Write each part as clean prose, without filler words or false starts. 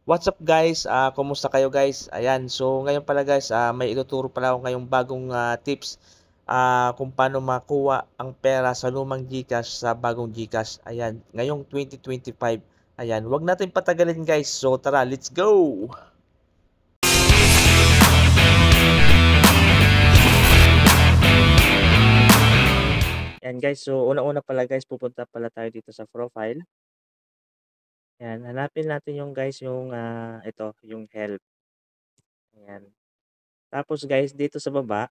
What's up guys? Kumusta kayo guys? Ayan, so ngayon pala guys, may ituturo pala ako ngayong bagong tips kung paano makuha ang pera sa lumang GCash sa bagong GCash. Ayan, ngayong 2025. Ayan, wag natin patagalin guys. So tara, let's go! Ayan guys, so una-una pala guys, pupunta pala tayo dito sa profile. Ayan, hanapin natin yung guys, yung ito, yung help. Ayan. Tapos guys, dito sa baba,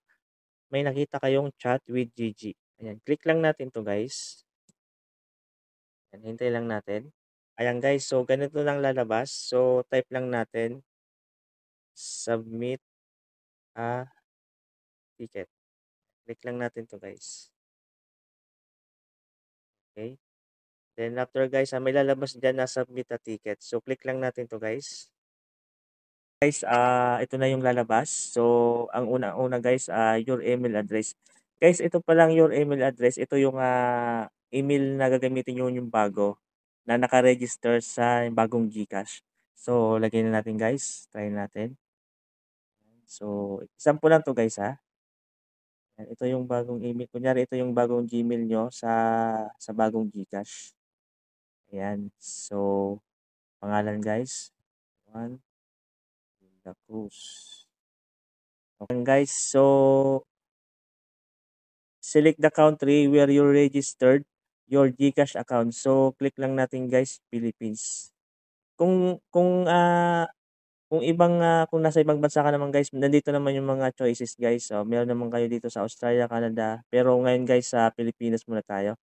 may nakita kayong chat with Gigi. Ayan, click lang natin to guys. Ayan, hintay lang natin. Ayan guys, so ganito lang lalabas. So type lang natin, submit a ticket. Click lang natin to guys. Okay. Then after guys, may lalabas dyan na submit a ticket. So click lang natin to guys. Guys, ito na yung lalabas. So ang una-una guys, your email address. Guys, ito pa lang your email address. Ito yung email na gagamitin nyo yung bago na naka-register sa bagong GCash. So lagyan na natin guys. Try natin. So, example lang to guys ha. Ito yung bagong email. Kunyari, ito yung bagong Gmail nyo sa bagong GCash. Ayan. So, pangalan guys. Juan de la Cruz. Okay guys. So, select the country where you registered your GCash account. So, click lang natin guys, Philippines. Kung ibang kung nasa ibang bansa ka naman guys, nandito naman yung mga choices guys. So, meron naman kayo dito sa Australia, Canada. Pero ngayon guys, sa Pilipinas muna tayo.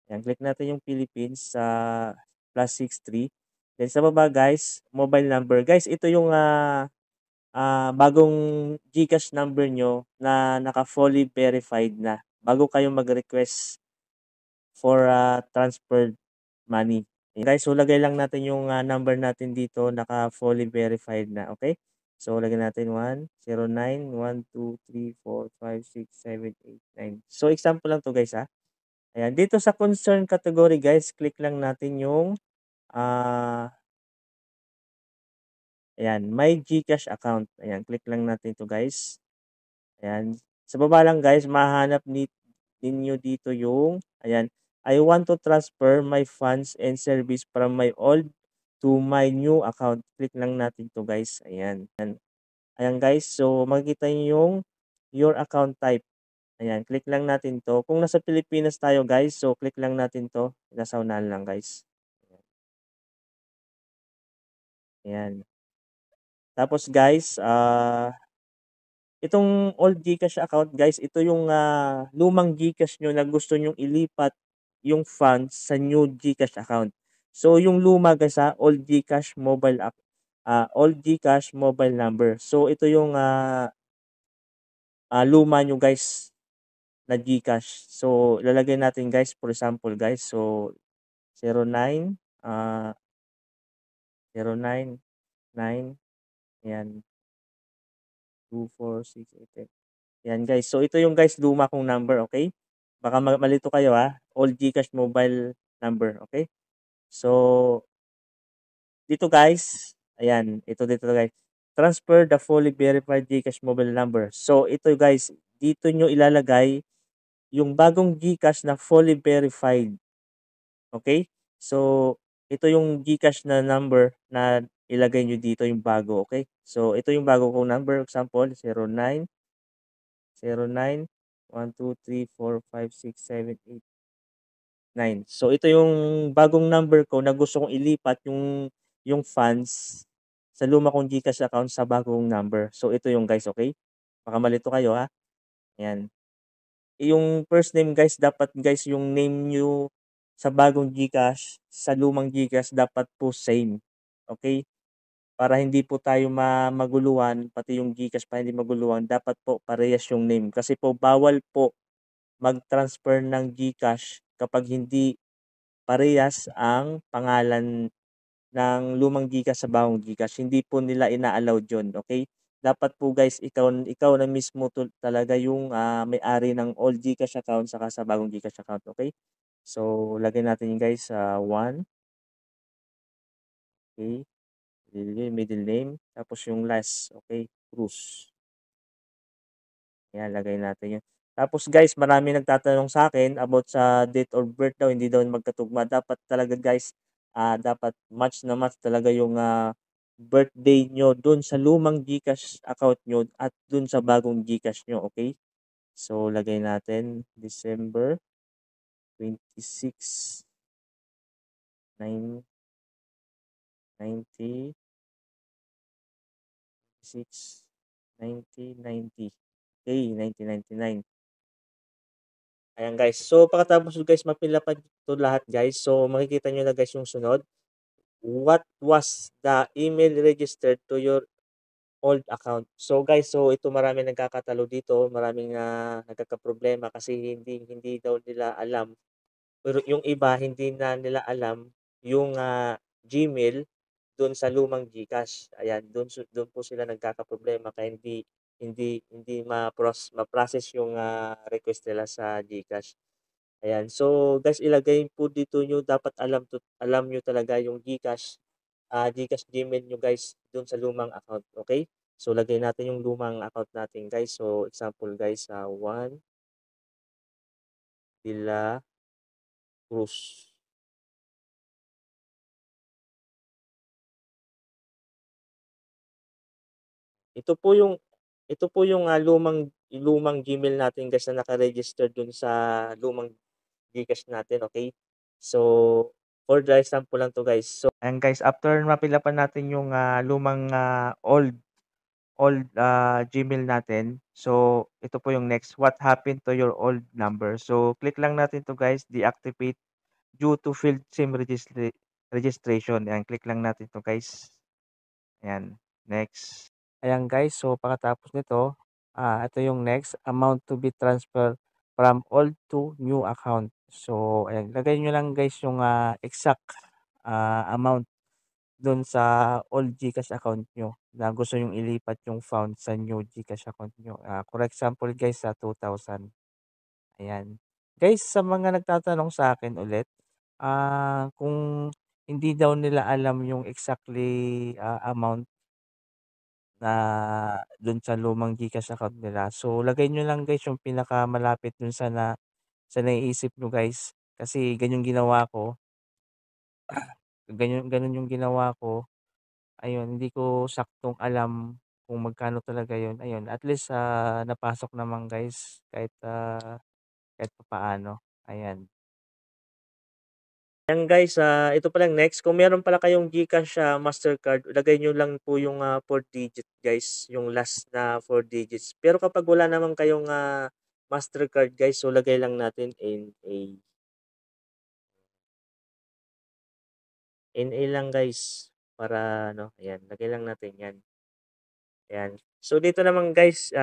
Yan, click natin yung Philippines sa +63. Then sa baba guys, mobile number. Guys, ito yung bagong GCash number nyo na naka-fully verified na. Bago kayo mag-request for transferred money. Ayan, guys, so lagay lang natin yung number natin dito, naka-fully verified na, okay? So, lagyan natin 109 123456789. So, example lang to guys ha. Ayan, dito sa concern category guys, click lang natin yung ayan, my GCash account. Ayan, click lang natin to guys. Ayan, sa baba lang guys, mahanap ninyo dito yung, ayan, I want to transfer my funds and service from my old to my new account. Click lang natin to guys. Ayan. Ayan guys, so makikita nyo yung your account type. Ayan, click lang natin to. Kung nasa Pilipinas tayo guys, so click lang natin to. Nasa unahan lang guys. Ayan. Tapos guys, itong old GCash account guys, ito yung lumang GCash nyo na gusto nyong ilipat yung funds sa new GCash account. So yung luma guys old GCash mobile app, old GCash mobile number. So ito yung luma nyo guys na GCash. So lalagay natin guys, for example guys, so 09 09 yan 24688. Yan guys. So ito yung guys luma kong number, okay? Baka malito kayo Old GCash mobile number, okay? So dito guys, ayan, ito dito guys. Transfer the fully verified GCash mobile number. So ito guys, dito nyo ilalagay yung bagong GCash na fully verified. Okay? So ito yung GCash na number na ilagay nyo dito yung bago, okay? So ito yung bago kong number, example 09 09 1 2 3 4 5 6 7 8 9. So ito yung bagong number ko na gusto kong ilipat yung funds sa luma kong GCash account sa bagong number. So ito yung guys, okay? Baka malito kayo Ayan. Yung first name guys, dapat guys yung name nyo sa bagong GCash, sa lumang GCash dapat po same. Okay? Para hindi po tayo maguluhan, pati yung GCash pa hindi maguluhan, dapat po parehas yung name. Kasi po bawal po mag-transfer ng GCash kapag hindi parehas ang pangalan ng lumang GCash sa bagong GCash. Hindi po nila ina-allowed yun, okay? Dapat po guys, ikaw na mismo talaga yung may-ari ng old GCash account saka sa bagong GCash account, okay? So, lagay natin yung guys sa 1, okay, middle name, tapos yung last, okay, Cruz. Ayan, lagay natin yun. Tapos guys, marami nagtatanong sa akin about sa date of birth daw, hindi daw magkatugma. Dapat talaga guys, dapat match na match talaga yung birthday nyo dun sa lumang GCash account nyo at dun sa bagong GCash nyo, okay? So, lagay natin December 26, 9, 90, 6, 90, 90. Okay, 1999. Ayan guys. So, pagkatapos guys, mapilapan ito lahat guys. So, makikita nyo na guys yung sunod. What was the email registered to your old account? So guys, so ito marami nagkakatalo dito. Maraming nagkakaproblema kasi hindi daw nila alam. Pero yung iba, hindi na nila alam yung Gmail doon sa lumang GCash. Ayan, doon po sila nagkakaproblema kaya hindi ma-process yung request nila sa GCash. Ayan. So, guys, ilagay po dito nyo, dapat alam nyo talaga yung GCash, GCash Gmail nyo guys, dun sa lumang account. Okay? So, lagay natin yung lumang account natin guys. So, example guys, Juan de la Cruz. Ito po yung lumang Gmail natin guys na naka-register dun sa lumang GCash natin, okay? So, for the example lang to guys. So, ayan guys, after mapilapan natin yung lumang old Gmail natin. So, ito po yung next. What happened to your old number? So, click lang natin to guys, deactivate due to field SIM registration. Ayan, click lang natin to guys. Ayan, next. Ayan guys, so pagkatapos nito, ito yung next, amount to be transferred from old to new account. So, ayan, lagay nyo lang guys yung exact amount dun sa old GCash account nyo na gusto nyong ilipat yung found sa new GCash account nyo. For example guys, sa 2,000. Ayan. Guys, sa mga nagtatanong sa akin ulit, kung hindi daw nila alam yung exactly amount na dun sa lumang GCash account nila. So, lagay nyo lang guys yung pinakamalapit dun sa naiisip nyo guys. Kasi ganyan ginawa ko. Ganyan yung ginawa ko. Ayun, hindi ko saktong alam kung magkano talaga yun. Ayun, at least napasok naman guys kahit papaano. Ayan. Ayan guys, ito pa lang next. Kung meron pala kayong GCash Mastercard, lagay nyo lang po yung 4 digit guys, yung last na 4 digits. Pero kapag wala naman kayong Mastercard guys, so lagay lang natin NA. NA lang guys, para ano, ayan, lagay lang natin yan. Ayan. So dito naman guys,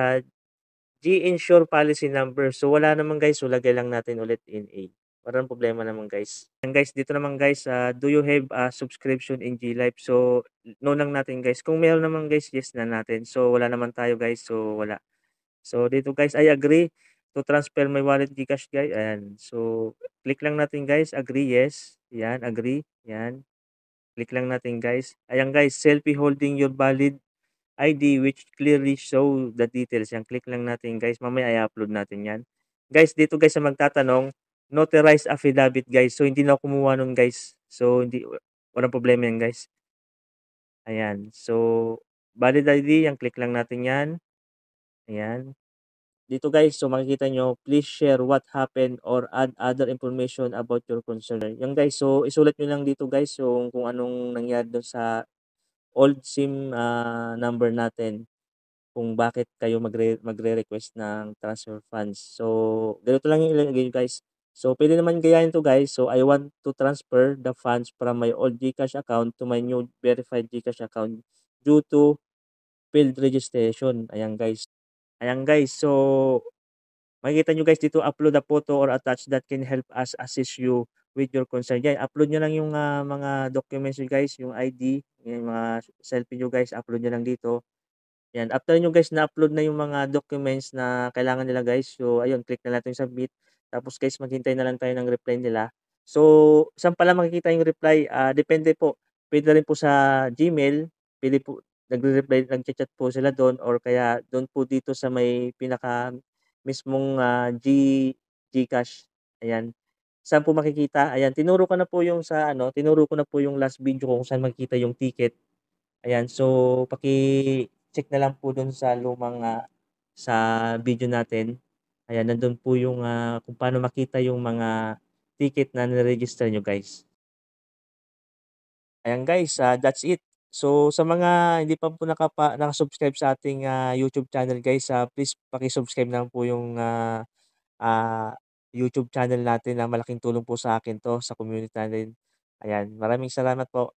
G-Insure policy number. So wala naman guys, so lagay lang natin ulit NA. Walang problema naman guys. And guys, dito naman guys, do you have a subscription in GLife? So, no lang natin guys. Kung meron naman guys, yes na natin. So, wala naman tayo guys. So, wala. So, dito guys, I agree to transfer my wallet Gcash guys. Ayan. So, click lang natin guys. Agree, yes. Yan, agree. Yan. Click lang natin guys. Ayan guys, selfie holding your valid ID which clearly show the details. Yan, click lang natin guys. Mamaya i-upload natin yan. Guys, dito guys sa magtatanong, notarized affidavit guys. So, hindi na ako kumuha nun guys. So, walang problema yan guys. Ayan. So, valid ID, yan, click lang natin yan. Ayan. Dito guys, so makikita nyo, please share what happened or add other information about your concern. Yan guys, so isulat nyo lang dito guys, yung kung anong nangyari doon sa old SIM number natin. Kung bakit kayo magre-request ng transfer funds. So, ganito lang yung ilagay guys. So, pwede naman gayahin to guys. So, I want to transfer the funds from my old GCash account to my new verified GCash account due to failed registration. Ayan guys. Ayan guys. So, makikita nyo guys dito, upload a photo or attach that can help us assist you with your concern. Yan, upload nyo lang yung mga documents nyo guys, yung ID, yung mga selfie nyo guys, upload nyo lang dito. Yan, after nyo guys na-upload na yung mga documents na kailangan nila guys, so ayun, click na natin yung submit. Tapos guys, maghintay na lang tayo ng reply nila. So, saan pala makikita yung reply? Depende po. Pwede rin po sa Gmail. pili po nagre-reply, nagcha-chat po sila do'n or kaya do'n po dito sa may pinaka mismong, GCash, ayan. Saan po makikita? Ayan, tinuro ko na po yung last video ko kung saan makikita yung ticket. Ayan, so paki-check na lang po dun sa lumang, sa video natin. Ayan, nandun po yung, kung paano makita yung mga ticket na niregister niyo guys. Ayan guys, that's it. So sa mga hindi pa po naka-subscribe sa ating, YouTube channel guys, please paki-subscribe na lang po yung, YouTube channel natin na malaking tulong po sa akin 'to, sa community natin. Ayan, maraming salamat po.